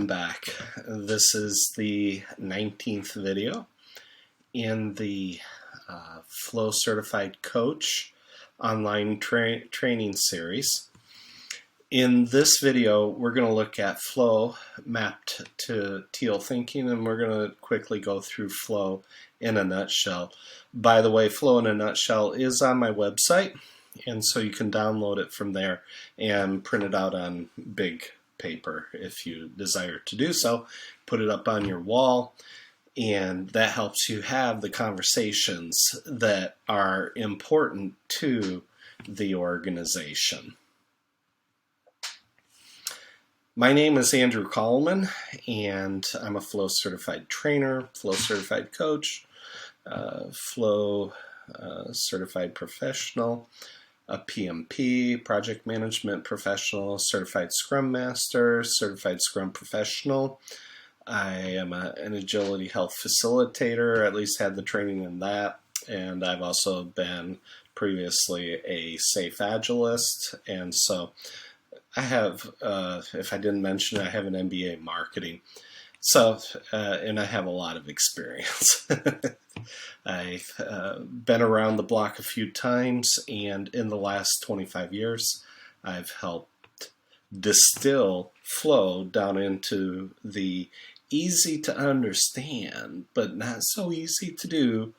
welcome back. This is the 19th video in the Flow Certified Coach online training series. In this video, we're going to look at flow mapped to Teal thinking, and we're going to quickly go through flow in a nutshell. By the way, flow in a nutshell is on my website, and so you can download it from there and print it out on big paper if you desire to do so. Put it up on your wall, and that helps you have the conversations that are important to the organization. My name is Andrew Coleman, and I'm a Flow Certified Trainer, Flow Certified Coach, Flow Certified Professional, a PMP, Project Management Professional, Certified Scrum Master, Certified Scrum Professional. I am an Agility Health Facilitator, at least had the training in that, and I've also been previously a Safe Agilist, and so I have, if I didn't mention it, I have an MBA in marketing. So, and I have a lot of experience. I've been around the block a few times, and in the last 25 years, I've helped distill flow down into the easy to understand, but not so easy to do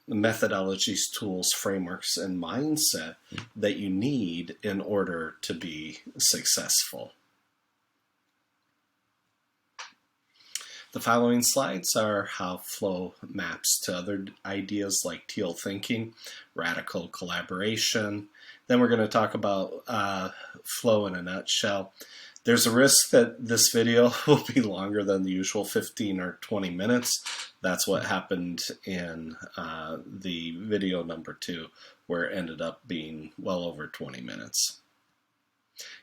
methodologies, tools, frameworks, and mindset that you need in order to be successful. The following slides are how flow maps to other ideas like Teal thinking, radical collaboration. Then we're going to talk about flow in a nutshell. There's a risk that this video will be longer than the usual 15 or 20 minutes. That's what happened in the video number 2, where it ended up being well over 20 minutes.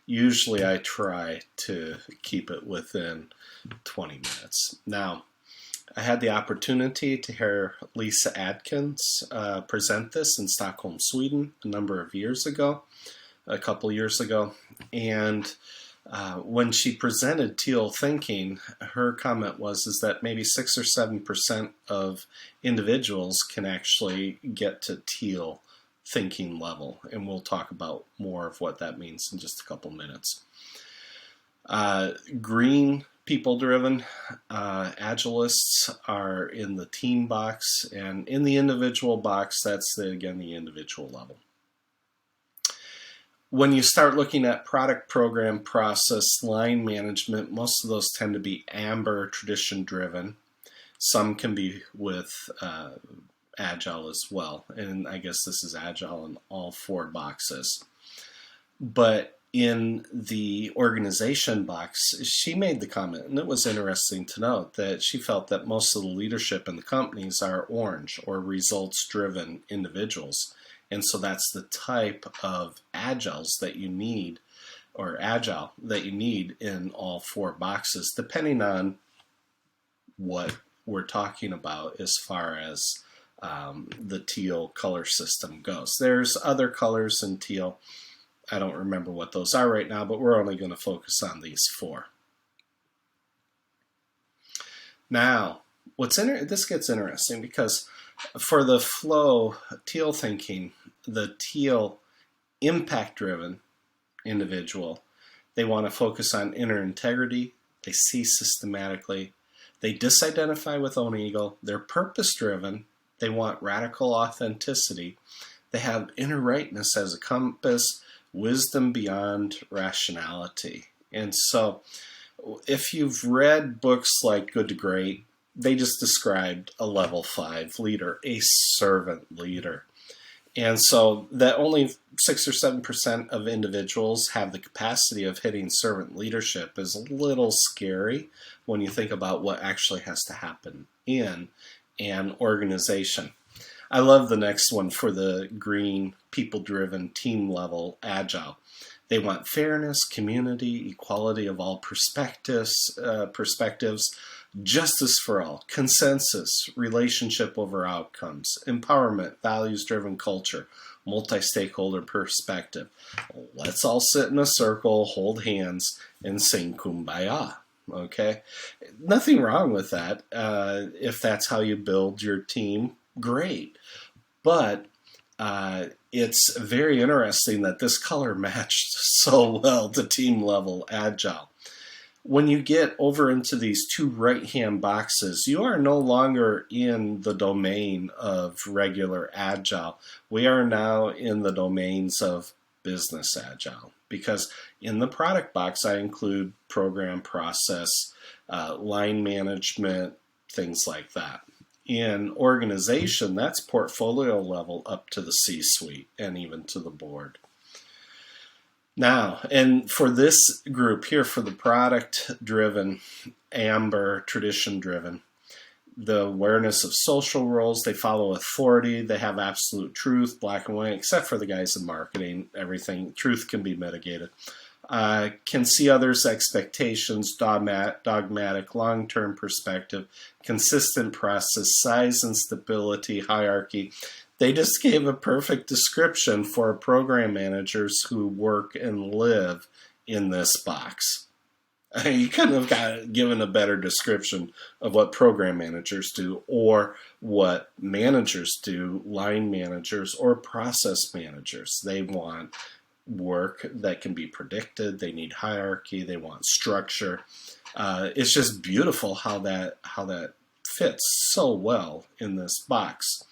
Usually I try to keep it within 20 minutes. Now, I had the opportunity to hear Lisa Adkins present this in Stockholm, Sweden a couple years ago, and when she presented Teal thinking, her comment was that maybe 6 or 7% of individuals can actually get to Teal thinking level, and we'll talk about more of what that means in just a couple minutes. Green, people-driven agilists are in the team box, and in the individual box, that's again the individual level. When you start looking at product, program, process, line management, most of those tend to be amber, tradition-driven. Some can be with agile as well, and I guess this is agile in all 4 boxes. But in the organization box, she made the comment, and it was interesting to note that she felt that most of the leadership in the companies are orange or results-driven individuals. And so that's the type of agiles that you need, or agile that you need in all 4 boxes, depending on what we're talking about as far as the Teal color system goes. There's other colors in Teal. I don't remember what those are right now, but we're only going to focus on these 4. Now, this gets interesting because for the flow Teal thinking, the Teal impact-driven individual, they want to focus on inner integrity, they see systematically, they disidentify with own ego, they're purpose-driven, they want radical authenticity, they have inner rightness as a compass, wisdom beyond rationality. And so if you've read books like Good to Great, they just described a level 5 leader, a servant leader. And so that only 6 or 7% of individuals have the capacity of hitting servant leadership is a little scary when you think about what actually has to happen in an organization. I love the next one for the green, people-driven, team-level agile. They want fairness, community, equality of all perspectives, justice for all, consensus, relationship over outcomes, empowerment, values-driven culture, multi-stakeholder perspective. Let's all sit in a circle, hold hands, and sing Kumbaya. Okay, nothing wrong with that. If that's how you build your team, great. But it's very interesting that this color matched so well to team level agile. When you get over into these two right-hand boxes, you are no longer in the domain of regular agile. We are now in the domains of business agile, because in the product box I include program, process, line management, things like that. In organization, that's portfolio level up to the C-suite and even to the board. Now, and for this group here, for the product-driven, amber, tradition-driven, the awareness of social roles, they follow authority, they have absolute truth, black and white, except for the guys in marketing, everything, truth can be mitigated. Can see others' expectations, dogmatic, long-term perspective, consistent process, size and stability, hierarchy. They just gave a perfect description for program managers who work and live in this box. You couldn't have given a better description of what program managers do, or what managers do, line managers or process managers. They want work that can be predicted. They need hierarchy. They want structure. It's just beautiful how that fits so well in this box.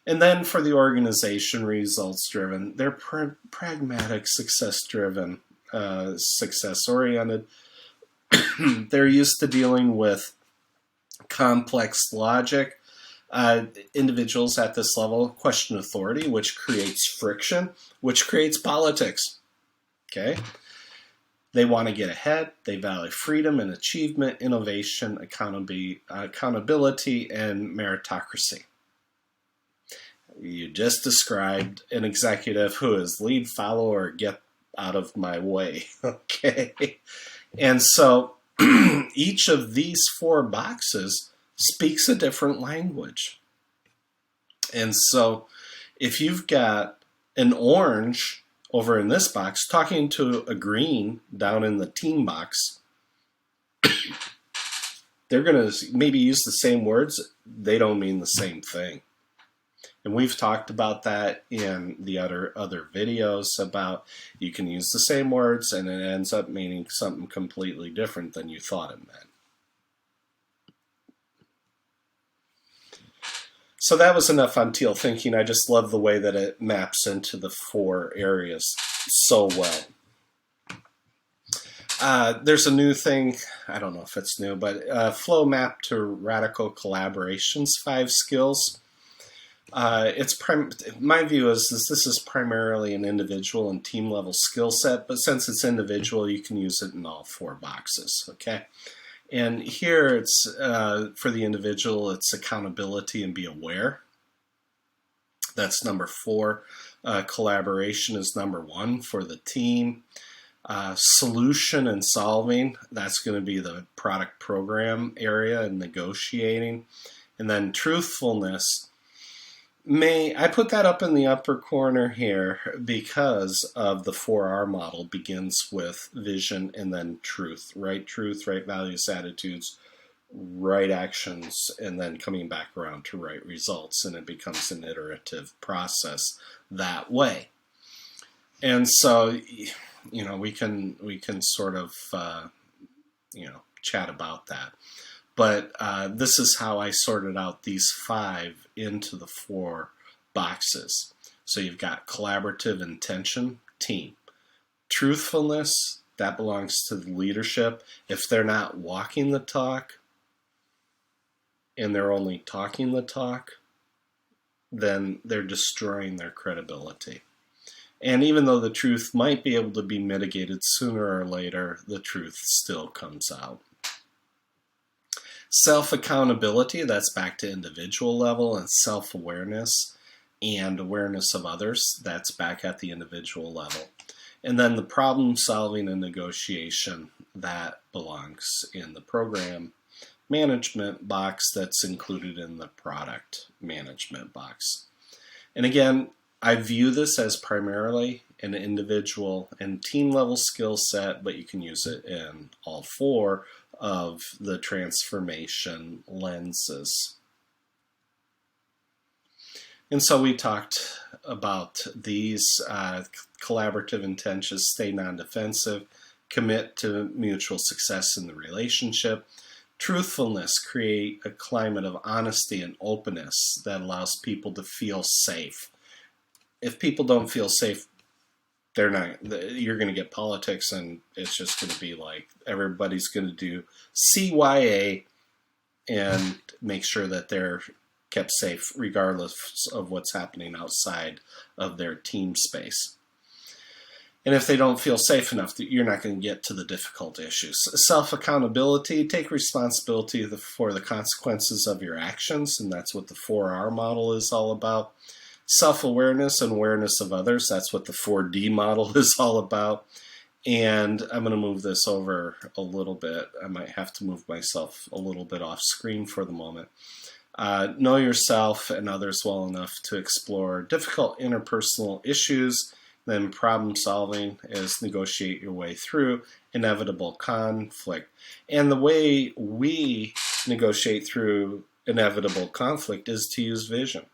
And then for the organization, results-driven, they're pragmatic, success-driven, success-oriented. They're used to dealing with complex logic. Individuals at this level question authority, which creates friction, which creates politics. Okay? They want to get ahead. They value freedom and achievement, innovation, accountability, and meritocracy. You just described an executive who is lead, follow, or get out of my way. Okay? And so each of these four boxes speaks a different language. And so if you've got an orange over in this box talking to a green down in the team box, they're going to maybe use the same words. They don't mean the same thing. And we've talked about that in the other videos about you can use the same words and it ends up meaning something completely different than you thought it meant. So that was enough on teal thinking. I just love the way that it maps into the four areas so well. There's a new thing, I don't know if it's new, but flow map to radical collaborations, 5 skills. My view is this is primarily an individual and team level skill set, but since it's individual, you can use it in all 4 boxes, okay? And here it's, for the individual, it's accountability and be aware. That's number 4. Collaboration is number 1 for the team. Solution and solving, that's going to be the product program area and negotiating. And then truthfulness, I put that up in the upper corner here because of the 4R model begins with vision and then truth, right values, attitudes, right actions, and then coming back around to right results, and it becomes an iterative process that way. And so, you know, we can sort of, chat about that. But this is how I sorted out these 5 into the 4 boxes. So you've got collaborative intention, team. Truthfulness, that belongs to the leadership. If they're not walking the talk and they're only talking the talk, then they're destroying their credibility. And even though the truth might be able to be mitigated sooner or later, the truth still comes out. Self-accountability, that's back to individual level, and self-awareness and awareness of others, that's back at the individual level. And then the problem solving and negotiation, that belongs in the program management box that's included in the product management box. And again, I view this as primarily an individual and team level skill set, but you can use it in all 4 of the transformation lenses. And so we talked about these collaborative intentions: stay non-defensive, commit to mutual success in the relationship, truthfulness, create a climate of honesty and openness that allows people to feel safe. If people don't feel safe, you're going to get politics, and it's just going to be like everybody's going to do CYA and make sure that they're kept safe regardless of what's happening outside of their team space. And if they don't feel safe enough, you're not going to get to the difficult issues. Self-accountability, take responsibility for the consequences of your actions, and that's what the 4R model is all about. Self-awareness and awareness of others, that's what the 4D model is all about. And I'm going to move this over a little bit. I might have to move myself a little bit off screen for the moment. Know yourself and others well enough to explore difficult interpersonal issues. Then problem solving is negotiate your way through inevitable conflict. And the way we negotiate through inevitable conflict is to use vision.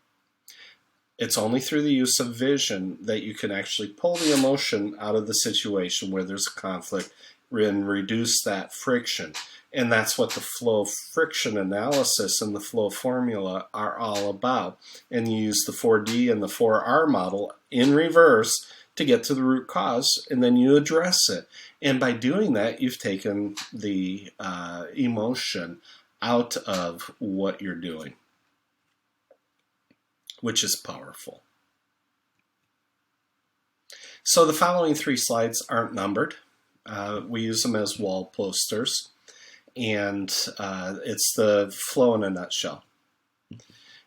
It's only through the use of vision that you can actually pull the emotion out of the situation where there's a conflict and reduce that friction. And that's what the flow friction analysis and the flow formula are all about. And you use the 4D and the 4R model in reverse to get to the root cause, and then you address it. And by doing that, you've taken the emotion out of what you're doing, which is powerful. So the following 3 slides aren't numbered. We use them as wall posters, and it's the flow in a nutshell.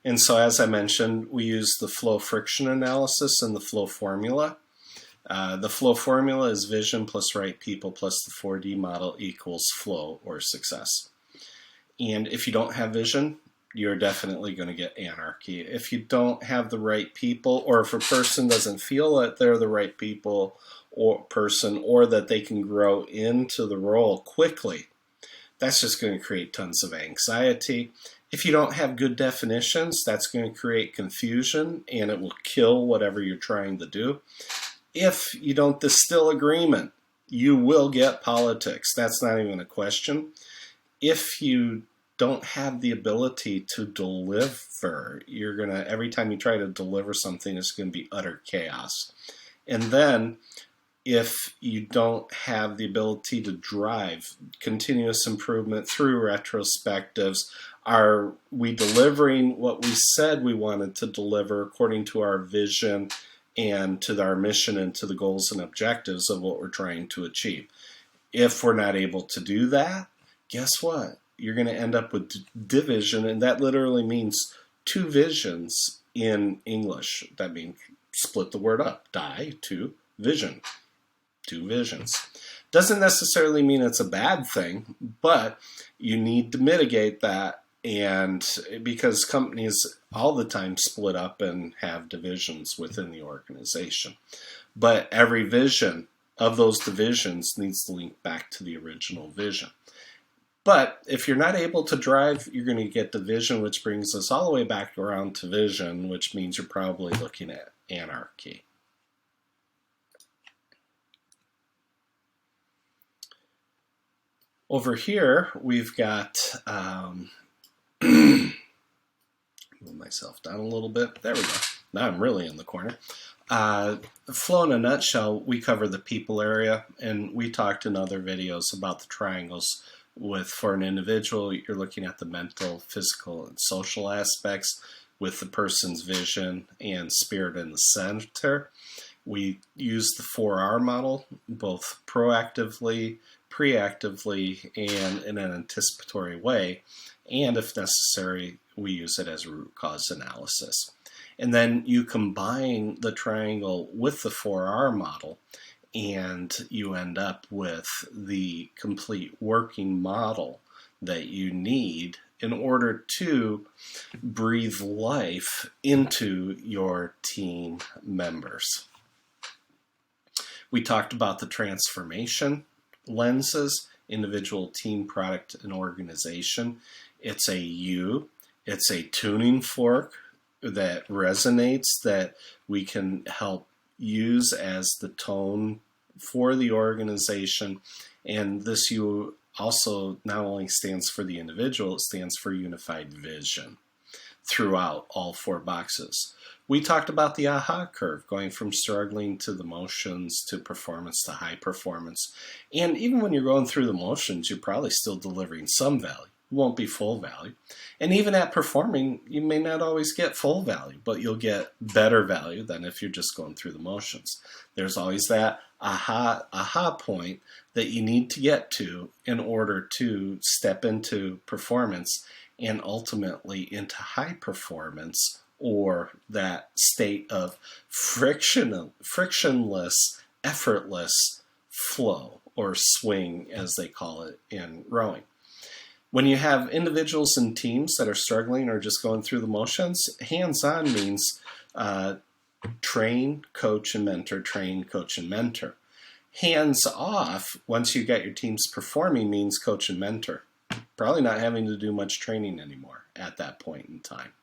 And so as I mentioned, we use the flow friction analysis and the flow formula. The flow formula is vision plus right people plus the 4D model equals flow or success. And if you don't have vision, you're definitely going to get anarchy. If you don't have the right people, or if a person doesn't feel that they're the right people or person, or that they can grow into the role quickly, that's just going to create tons of anxiety. If you don't have good definitions, that's going to create confusion, and it will kill whatever you're trying to do. If you don't distill agreement, you will get politics. That's not even a question. If you don't have the ability to deliver, you're going to, every time you try to deliver something, it's going to be utter chaos. And then if you don't have the ability to drive continuous improvement through retrospectives, are we delivering what we said we wanted to deliver according to our vision and to our mission and to the goals and objectives of what we're trying to achieve? If we're not able to do that, guess what? You're going to end up with division, and that literally means 2 visions in English. That means split the word up. Die to vision. 2 visions. Doesn't necessarily mean it's a bad thing, but you need to mitigate that, and because companies all the time split up and have divisions within the organization. But every vision of those divisions needs to link back to the original vision. But if you're not able to drive, you're going to get division, which brings us all the way back around to vision, which means you're probably looking at anarchy. Over here, we've got, move myself down a little bit. There we go. Now I'm really in the corner. Flow in a nutshell, we cover the people area, and we talked in other videos about the triangles. For an individual, you're looking at the mental, physical, and social aspects with the person's vision and spirit in the center. We use the 4R model, both proactively, preactively, and in an anticipatory way. And if necessary, we use it as a root cause analysis. And then you combine the triangle with the 4R model, and you end up with the complete working model that you need in order to breathe life into your team members. We talked about the transformation lenses individual, team, product, and organization. It's a U. It's a tuning fork that resonates that we can help use as the tone for the organization. And this U also not only stands for the individual, it stands for unified vision throughout all 4 boxes. We talked about the AHA curve, going from struggling to the motions to performance to high performance. And even when you're going through the motions, you're probably still delivering some value. It won't be full value. And even at performing, you may not always get full value, but you'll get better value than if you're just going through the motions. There's always that aha point that you need to get to in order to step into performance and ultimately into high performance, or that state of frictionless, effortless flow, or swing as they call it in rowing. When you have individuals and teams that are struggling or just going through the motions, hands-on means train, coach, and mentor, train, coach, and mentor. Hands-off, once you get your teams performing, means coach and mentor. Probably not having to do much training anymore at that point in time.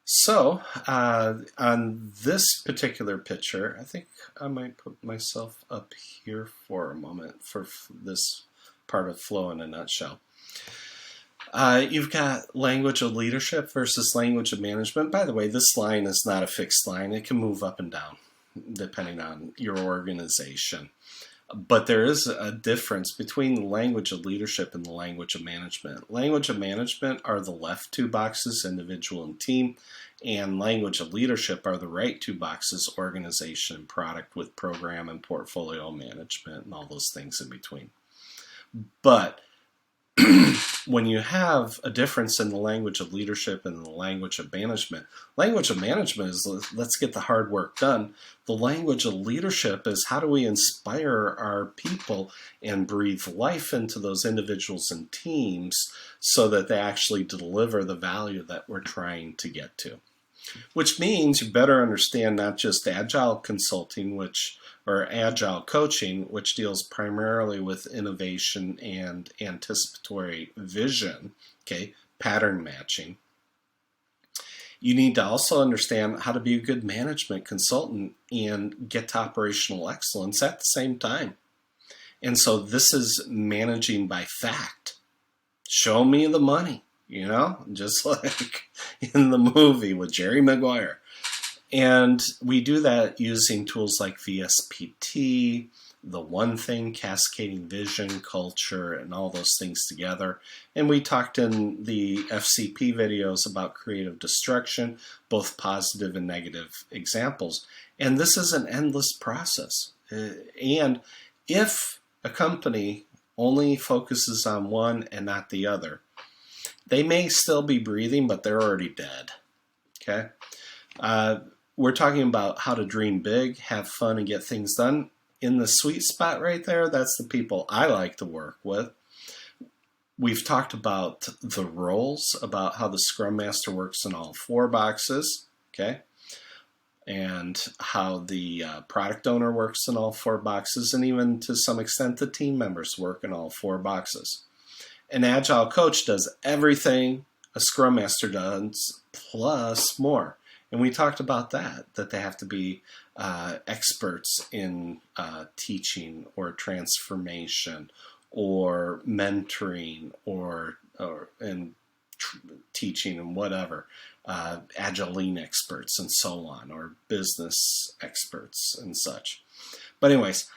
So, on this particular picture, I think I might put myself up here for a moment for this part of flow in a nutshell. You've got language of leadership versus language of management. By the way, this line is not a fixed line. It can move up and down depending on your organization. But there is a difference between the language of leadership and the language of management. Language of management are the left 2 boxes, individual and team, and language of leadership are the right 2 boxes, organization and product, with program and portfolio management and all those things in between. But when you have a difference in the language of leadership and the language of management is let's get the hard work done. The language of leadership is how do we inspire our people and breathe life into those individuals and teams so that they actually deliver the value that we're trying to get to. Which means you better understand not just agile consulting, or agile coaching, which deals primarily with innovation and anticipatory vision, okay, pattern matching. You need to also understand how to be a good management consultant and get to operational excellence at the same time. And so this is managing by fact. Show me the money, just like in the movie with Jerry Maguire. And we do that using tools like VSPT, the one thing, cascading vision, culture, and all those things together. And we talked in the FCP videos about creative destruction, both positive and negative examples. And this is an endless process. And if a company only focuses on one and not the other, they may still be breathing, but they're already dead. Okay? We're talking about how to dream big, have fun, and get things done. In the sweet spot right there, that's the people I like to work with. We've talked about the roles, about how the Scrum Master works in all 4 boxes, okay? And how the product owner works in all 4 boxes, and even to some extent the team members work in all 4 boxes. An Agile coach does everything a Scrum Master does, plus more. And we talked about that they have to be experts in teaching or transformation or mentoring or teaching and whatever, Agile Lean experts and so on, or business experts and such. But anyways,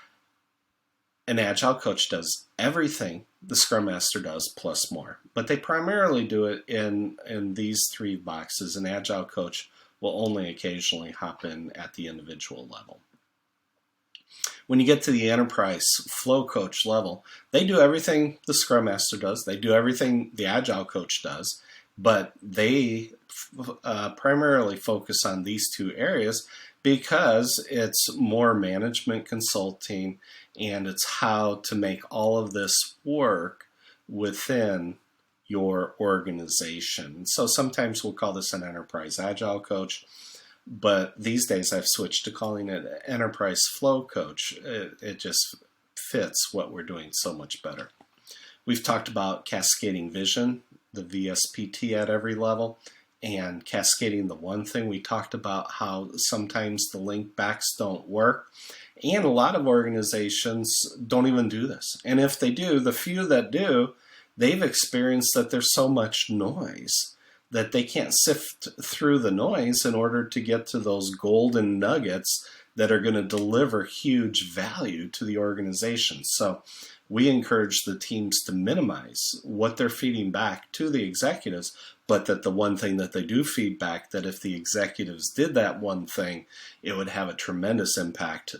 an Agile coach does everything the Scrum Master does plus more. But they primarily do it in these 3 boxes. An Agile coach will only occasionally hop in at the individual level. When you get to the enterprise flow coach level, they do everything the Scrum Master does. They do everything the Agile coach does, but they primarily focus on these 2 areas because it's more management consulting and it's how to make all of this work within your organization. So sometimes we'll call this an enterprise agile coach. But these days I've switched to calling it Enterprise Flow Coach. It just fits what we're doing so much better. We've talked about cascading vision, the VSPT at every level, and cascading the one thing. We talked about how sometimes the link backs don't work, and a lot of organizations don't even do this. And if they do, the few that do, they've experienced that there's so much noise that they can't sift through the noise in order to get to those golden nuggets that are going to deliver huge value to the organization. So we encourage the teams to minimize what they're feeding back to the executives, but that the one thing that they do feed back, that if the executives did that one thing, it would have a tremendous impact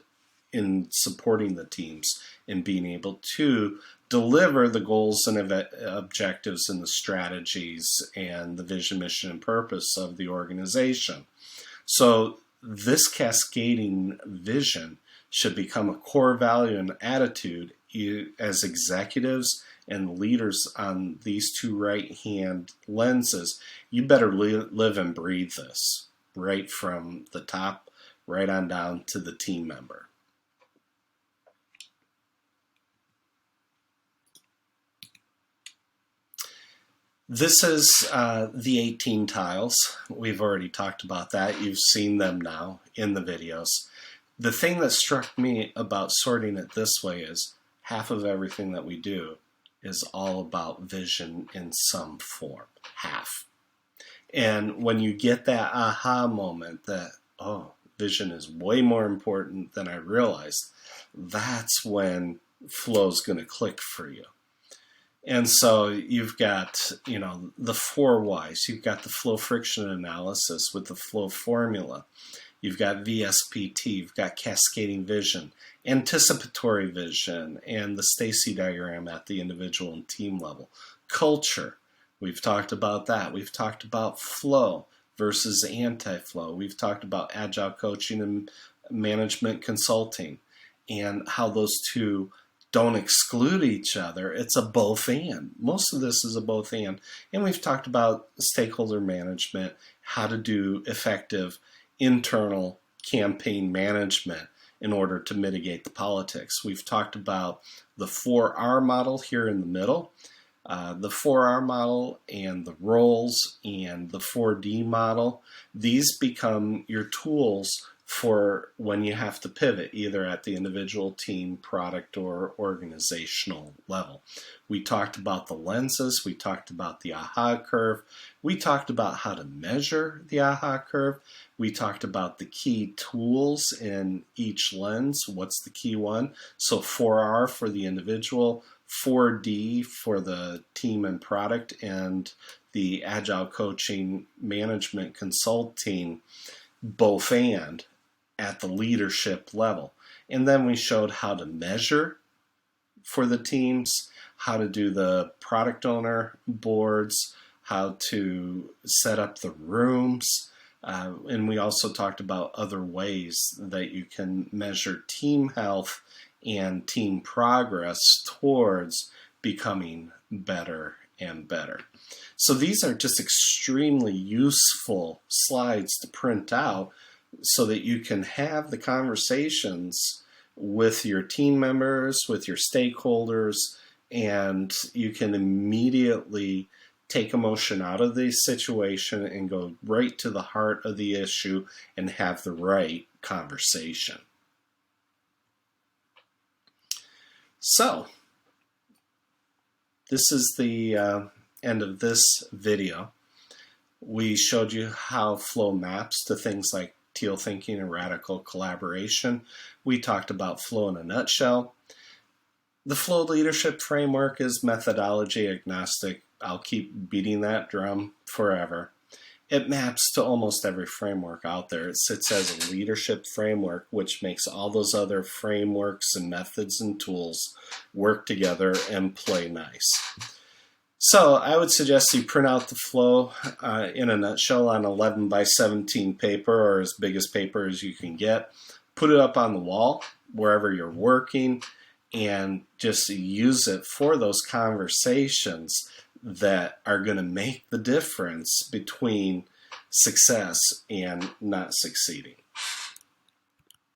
in supporting the teams and being able to deliver the goals and objectives and the strategies and the vision, mission, and purpose of the organization. So this cascading vision should become a core value and attitude as executives and leaders on these two right-hand lenses. You better live and breathe this right from the top right on down to the team member. This is the 18 tiles. We've already talked about that. You've seen them now in the videos. The thing that struck me about sorting it this way is half of everything that we do is all about vision in some form. Half. And when you get that aha moment that, oh, vision is way more important than I realized, that's when flow's going to click for you. And so you've got, the 4 whys. You've got the flow friction analysis with the flow formula. You've got VSPT. You've got cascading vision, anticipatory vision, and the Stacy diagram at the individual and team level. Culture. We've talked about that. We've talked about flow versus anti-flow. We've talked about agile coaching and management consulting and how those two don't exclude each other. It's a both and. Most of this is a both and. And we've talked about stakeholder management, how to do effective internal campaign management in order to mitigate the politics. We've talked about the 4R model here in the middle, the 4R model and the roles and the 4D model. These become your tools for when you have to pivot, either at the individual, team, product, or organizational level. We talked about the lenses. We talked about the AHA curve. We talked about how to measure the AHA curve. We talked about the key tools in each lens. What's the key one? So 4R for the individual, 4D for the team and product, and the agile coaching management consulting, both and at the leadership level. And then we showed how to measure for the teams, how to do the product owner boards, how to set up the rooms, and we also talked about other ways that you can measure team health and team progress towards becoming better and better. So these are just extremely useful slides to print out so that you can have the conversations with your team members, with your stakeholders, and you can immediately take emotion out of the situation and go right to the heart of the issue and have the right conversation. So, this is the end of this video. We showed you how flow maps to things like Teal thinking and radical collaboration. We talked about flow in a nutshell. The flow leadership framework is methodology agnostic. I'll keep beating that drum forever. It maps to almost every framework out there. It sits as a leadership framework, which makes all those other frameworks and methods and tools work together and play nice. So I would suggest you print out the flow in a nutshell on 11 by 17 paper, or as big as paper as you can get. Put it up on the wall wherever you're working and just use it for those conversations that are going to make the difference between success and not succeeding.